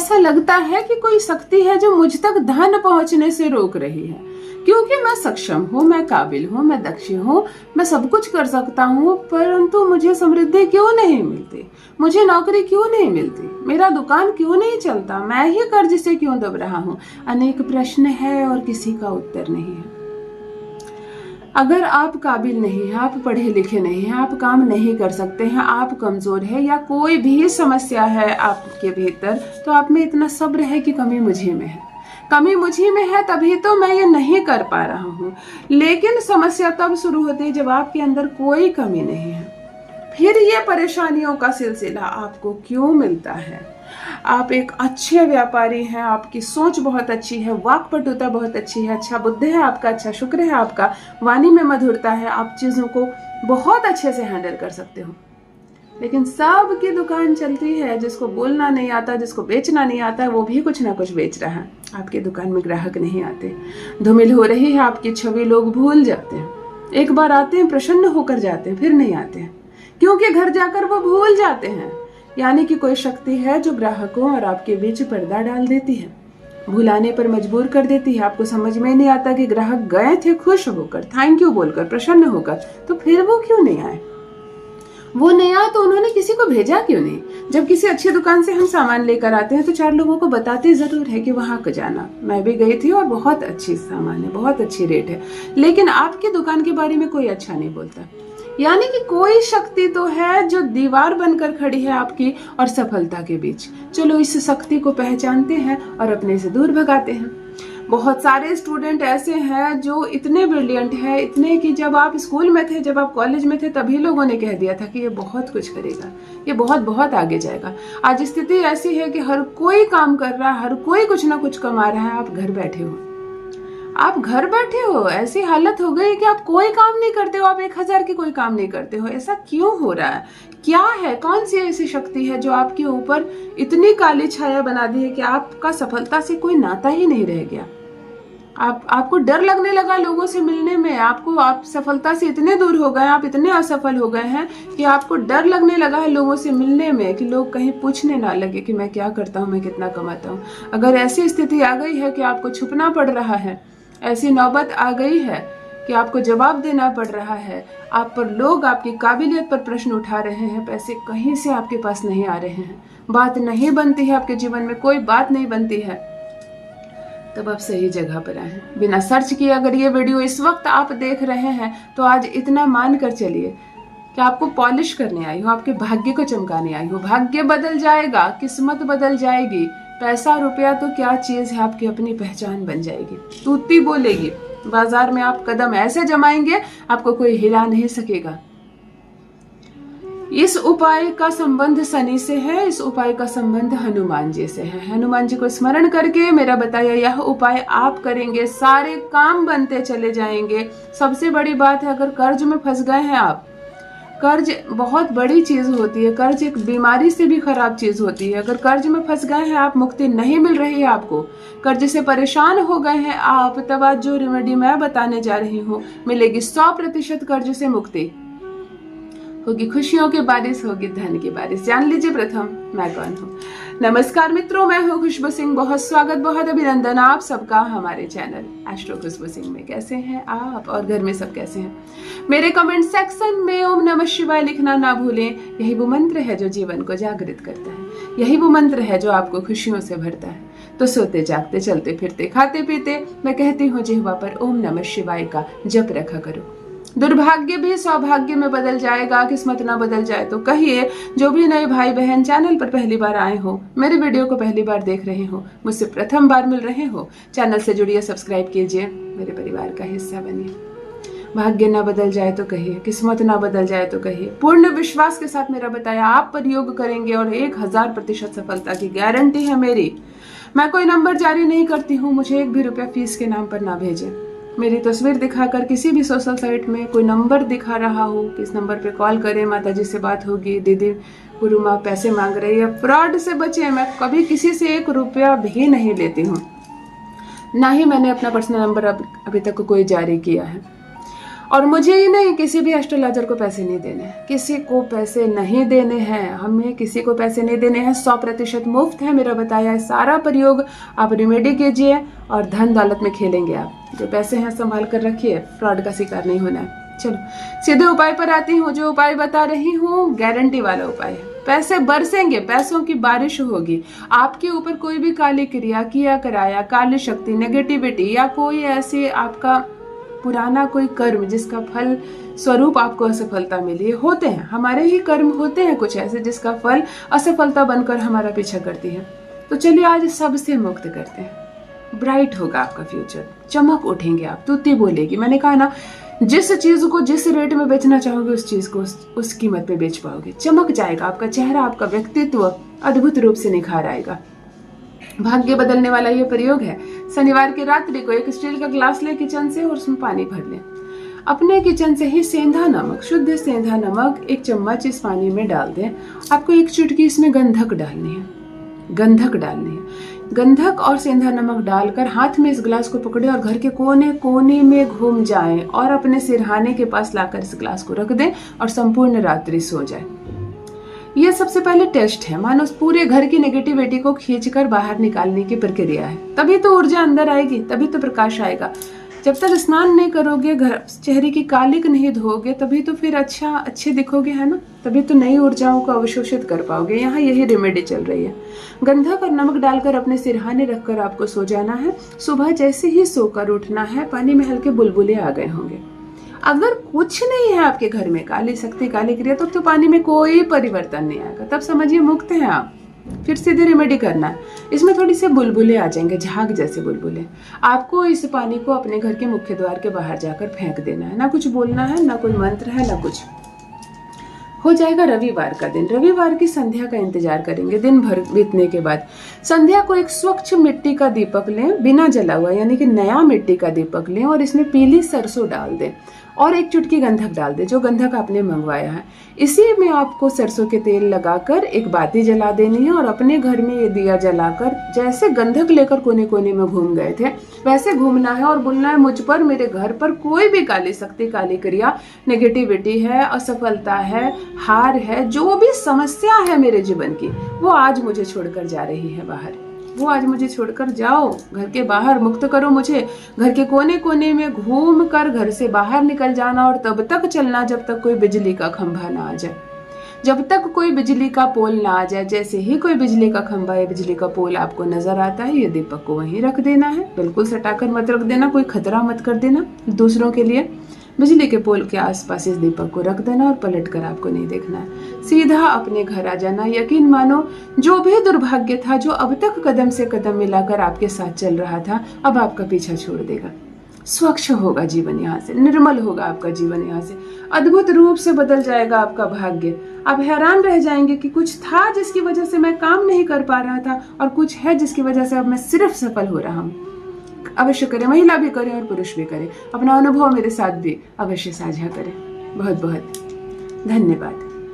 ऐसा लगता है कि कोई शक्ति है जो मुझ तक धन पहुंचने से रोक रही है, क्योंकि मैं सक्षम हूँ, मैं काबिल हूँ, मैं दक्ष हूँ, मैं सब कुछ कर सकता हूँ, परंतु मुझे समृद्धि क्यों नहीं मिलती, मुझे नौकरी क्यों नहीं मिलती, मेरा दुकान क्यों नहीं चलता, मैं ही कर्ज से क्यों दब रहा हूँ। अनेक प्रश्न है और किसी का उत्तर नहीं है। अगर आप काबिल नहीं हैं, आप पढ़े लिखे नहीं हैं, आप काम नहीं कर सकते हैं, आप कमजोर है या कोई भी समस्या है आपके भीतर, तो आप में इतना सब्र है कि कमी मुझे में है, कमी मुझे में है, तभी तो मैं ये नहीं कर पा रहा हूँ। लेकिन समस्या तब शुरू होती है जब आपके अंदर कोई कमी नहीं है। फिर ये परेशानियों का सिलसिला आपको क्यों मिलता है? आप एक अच्छे व्यापारी हैं, आपकी सोच बहुत अच्छी है, वाक्पटुता बहुत अच्छी है, अच्छा बुद्धि है आपका, अच्छा शुक्र है आपका, वाणी में मधुरता है, आप चीजों को बहुत अच्छे से हैंडल कर सकते हो। लेकिन सबकी दुकान चलती है, जिसको बोलना नहीं आता, जिसको बेचना नहीं आता, वो भी कुछ ना कुछ बेच रहा है। आपकी दुकान में ग्राहक नहीं आते, धूमिल हो रही है आपकी छवि, लोग भूल जाते हैं। एक बार आते हैं, प्रसन्न होकर जाते हैं, फिर नहीं आते हैं, क्योंकि घर जाकर वो भूल जाते हैं। यानी कि कोई शक्ति है जो ग्राहकों और आपके बीच पर्दा डाल देती है, भुलाने पर मजबूर कर देती है। आपको समझ में नहीं आता कि ग्राहक गए थे खुश होकर, थैंक यू बोलकर, प्रसन्न होकर, तो फिर वो क्यों नहीं आए? वो नहीं आए तो उन्होंने किसी को भेजा क्यों नहीं? जब किसी अच्छी दुकान से हम सामान लेकर आते हैं तो 4 लोगों को बताते जरूर है कि वहां को जाना, मैं भी गई थी और बहुत अच्छी सामान है, बहुत अच्छी रेट है, लेकिन आपकी दुकान के बारे में कोई अच्छा नहीं बोलता। यानी कि कोई शक्ति तो है जो दीवार बनकर खड़ी है आपकी और सफलता के बीच। चलो इस शक्ति को पहचानते हैं और अपने से दूर भगाते हैं। बहुत सारे स्टूडेंट ऐसे हैं जो इतने ब्रिलियंट हैं, इतने कि जब आप स्कूल में थे, जब आप कॉलेज में थे, तभी लोगों ने कह दिया था कि ये बहुत कुछ करेगा, ये बहुत बहुत आगे जाएगा। आज स्थिति ऐसी है कि हर कोई काम कर रहा है, हर कोई कुछ ना कुछ कमा रहा है, आप घर बैठे हो, आप घर बैठे हो। ऐसी हालत हो गई कि आप कोई काम नहीं करते हो, आप 1000 की कोई काम नहीं करते हो। ऐसा क्यों हो रहा है? क्या है? कौन सी ऐसी शक्ति है जो आपके ऊपर इतनी काली छाया बना दी है कि आपका सफलता से कोई नाता ही नहीं रह गया? आपको डर लगने लगा लोगों से मिलने में, आप सफलता से इतने दूर हो गए, आप इतने असफल हो गए हैं कि आपको डर लगने लगा है लोगों से मिलने में, कि लोग कहीं पूछने ना लगे कि मैं क्या करता हूँ, मैं कितना कमाता हूँ। अगर ऐसी स्थिति आ गई है कि आपको छुपना पड़ रहा है, ऐसी नौबत आ गई है कि आपको जवाब देना पड़ रहा है, आप पर लोग आपकी काबिलियत पर प्रश्न उठा रहे हैं, पैसे कहीं से आपके पास नहीं आ रहे हैं, बात नहीं बनती है, आपके जीवन में कोई बात नहीं बनती है, तब आप सही जगह पर आए हैं। बिना सर्च किए अगर ये वीडियो इस वक्त आप देख रहे हैं तो आज इतना मान कर चलिए कि आपको पॉलिश करने आई हूँ, आपके भाग्य को चमकाने आई हूँ। भाग्य बदल जाएगा, किस्मत बदल जाएगी, पैसा रुपया तो क्या चीज है, आपकी अपनी पहचान बन जाएगी, तूती बोलेगी। बाजार में आप कदम ऐसे जमाएंगे आपको कोई हिला नहीं सकेगा। इस उपाय का संबंध शनि से है, इस उपाय का संबंध हनुमान जी से है। हनुमान जी को स्मरण करके मेरा बताया यह उपाय आप करेंगे, सारे काम बनते चले जाएंगे। सबसे बड़ी बात है, अगर कर्ज में फंस गए हैं आप, कर्ज बहुत बड़ी चीज होती है, कर्ज एक बीमारी से भी खराब चीज होती है। अगर कर्ज में फंस गए हैं आप, मुक्ति नहीं मिल रही है आपको, कर्ज से परेशान हो गए हैं आप, तब आज जो रेमेडी मैं बताने जा रही हूँ मिलेगी 100% कर्ज से मुक्ति। होगी खुशियों की बारिश, होगी धन की बारिश। जान लीजिए प्रथम मैं कौन हूँ। नमस्कार मित्रों, मैं हूँ खुशबू सिंह। बहुत स्वागत, बहुत अभिनंदन आप सबका हमारे चैनल एस्ट्रो खुशबू सिंह में। कैसे हैं आप और घर में सब कैसे हैं? मेरे कमेंट सेक्शन में ओम नमः शिवाय लिखना ना भूलें। यही वो मंत्र है जो जीवन को जागृत करता है, यही वो मंत्र है जो आपको खुशियों से भरता है। तो सोते जागते, चलते फिरते, खाते पीते मैं कहती हूँ जिह्वा पर ओम नमः शिवाय का जप रखा करो। दुर्भाग्य भी सौभाग्य में बदल जाएगा, किस्मत ना बदल जाए तो कहिए। जो भी नए भाई बहन चैनल पर पहली बार आए हो, मेरे वीडियो को पहली बार देख रहे हो, मुझसे प्रथम बार मिल रहे हो, चैनल से जुड़िए, सब्सक्राइब कीजिए, मेरे परिवार का हिस्सा बनिए। भाग्य ना बदल जाए तो कहिए, किस्मत ना बदल जाए तो कहिए। पूर्ण विश्वास के साथ मेरा बताया आप प्रयोग करेंगे और 1000% सफलता की गारंटी है मेरी। मैं कोई नंबर जारी नहीं करती हूँ, मुझे 1 भी रुपया फीस के नाम पर ना भेजें। मेरी तस्वीर दिखाकर किसी भी सोशल साइट में कोई नंबर दिखा रहा हो कि इस नंबर पे कॉल करें, माता जी से बात होगी, दीदी गुरु माँ पैसे मांग रही है, फ्रॉड से बचे। मैं कभी किसी से 1 रुपया भी नहीं लेती हूँ, ना ही मैंने अपना पर्सनल नंबर अभी तक कोई जारी किया है। और मुझे ही नहीं, किसी भी एस्ट्रोलॉजर को पैसे नहीं देने हैं, किसी को पैसे नहीं देने हैं, हमें किसी को पैसे नहीं देने हैं। 100% मुफ्त है मेरा बताया है सारा प्रयोग। आप रेमेडी कीजिए और धन दौलत में खेलेंगे आप। जो पैसे हैं संभाल कर रखिए, फ्रॉड का शिकार नहीं होना है। चलो सीधे उपाय पर आती हूँ। जो उपाय बता रही हूँ गारंटी वाला उपाय है। पैसे बरसेंगे, पैसों की बारिश होगी। आपके ऊपर कोई भी काली क्रिया किया कराया, काली शक्ति, नेगेटिविटी या कोई ऐसी आपका पुराना कोई कर्म जिसका फल स्वरूप आपको असफलता मिली है, होते हैं हमारे ही कर्म होते हैं कुछ ऐसे जिसका फल असफलता बनकर हमारा पीछा करती है। तो चलिए आज सबसे मुक्त करते हैं। ब्राइट होगा आपका फ्यूचर, चमक उठेंगे आप, तुत्ती बोलेगी। मैंने कहा ना, जिस चीज को जिस रेट में बेचना चाहोगे उस चीज को उस कीमत पे बेच पाओगे। चमक जाएगा आपका चेहरा, आपका व्यक्तित्व अद्भुत रूप से निखार आएगा। भाग्य बदलने वाला ये प्रयोग है। शनिवार की रात्रि को एक स्टील का ग्लास ले किचन से और उसमें पानी भर लें। अपने किचन से ही सेंधा नमक, शुद्ध सेंधा नमक 1 चम्मच इस पानी में डाल दें। आपको 1 चुटकी इसमें गंधक डालनी है, गंधक डालनी है। गंधक और सेंधा नमक डालकर हाथ में इस गिलास को पकड़े और घर के कोने कोने में घूम जाएं और अपने सिरहाने के पास लाकर इस गिलास को रख दें और संपूर्ण रात्रि सो जाए। यह सबसे पहले टेस्ट है, मानो उस पूरे घर की नेगेटिविटी को खींचकर बाहर निकालने की प्रक्रिया है। तभी तो ऊर्जा अंदर आएगी, तभी तो प्रकाश आएगा। जब तक स्नान नहीं करोगे, घर चेहरे की कालिक नहीं धोगे, तभी तो फिर अच्छे दिखोगे, है ना। तभी तो नई ऊर्जाओं को अवशोषित कर पाओगे। यहाँ यही रेमेडी चल रही है। गंधक और नमक डालकर अपने सिरहाने रखकर आपको सो जाना है। सुबह जैसे ही सोकर उठना है, पानी में हल्के बुलबुले आ गए होंगे। अगर कुछ नहीं है आपके घर में काली शक्ति, काली क्रिया, तो पानी में कोई परिवर्तन नहीं आएगा। तब समझिए मुक्त हैं आप। फिर सीधे रेमेडी करना है। इसमें थोड़ी से बुलबुले आ जाएंगे, झाग जैसे बुलबुले। आपको इस पानी को अपने घर के मुख्य द्वार के बाहर जाकर फेंक देना है। ना कुछ बोलना है, ना कोई मंत्र है, ना कुछ। हो जाएगा रविवार का दिन। रविवार की संध्या का इंतजार करेंगे। दिन भर बीतने के बाद संध्या को एक स्वच्छ मिट्टी का दीपक लें, बिना जला हुआ, यानी कि नया मिट्टी का दीपक लें और इसमें पीली सरसों डाल दें और 1 चुटकी गंधक डाल दें, जो गंधक आपने मंगवाया है। इसी में आपको सरसों के तेल लगाकर एक बाती जला देनी है और अपने घर में ये दिया जलाकर जैसे गंधक लेकर कोने कोने में घूम गए थे वैसे घूमना है और बोलना है, मुझ पर, मेरे घर पर कोई भी काली शक्ति, काली क्रिया, नेगेटिविटी है, असफलता है, हार है, जो भी समस्या है मेरे जीवन की, वो आज मुझे छोड़कर जा रही है बाहर। वो आज मुझे छोड़कर जाओ, घर के बाहर मुक्त करो मुझे। घर के कोने कोने में घूम कर घर से बाहर निकल जाना और तब तक चलना जब तक कोई बिजली का खंभा ना आ जाए, जब तक कोई बिजली का पोल ना आ जाए। जैसे ही कोई बिजली का खंभा या बिजली का पोल आपको नजर आता है, ये दीपक को वहीं रख देना है। बिल्कुल सटाकर मत रख देना, कोई खतरा मत कर देना दूसरों के लिए। बिजली के पोल के आसपास इस दीपक को रख देना और पलटकर आपको नहीं देखना है। सीधा अपने घर आ जाना। यकीन मानो, जो भी दुर्भाग्य था, जो अब तक कदम से कदम मिलाकर आपके साथ चल रहा था, अब आपका पीछा छोड़ देगा। स्वच्छ होगा जीवन, यहाँ से निर्मल होगा आपका जीवन, यहाँ से अद्भुत रूप से बदल जाएगा आपका भाग्य। आप हैरान रह जाएंगे कि कुछ था जिसकी वजह से मैं काम नहीं कर पा रहा था और कुछ है जिसकी वजह से अब मैं सिर्फ सफल हो रहा हूँ। अवश्य करें, महिला भी करें और पुरुष भी करें। अपना अनुभव मेरे साथ भी अवश्य साझा करें। बहुत बहुत धन्यवाद।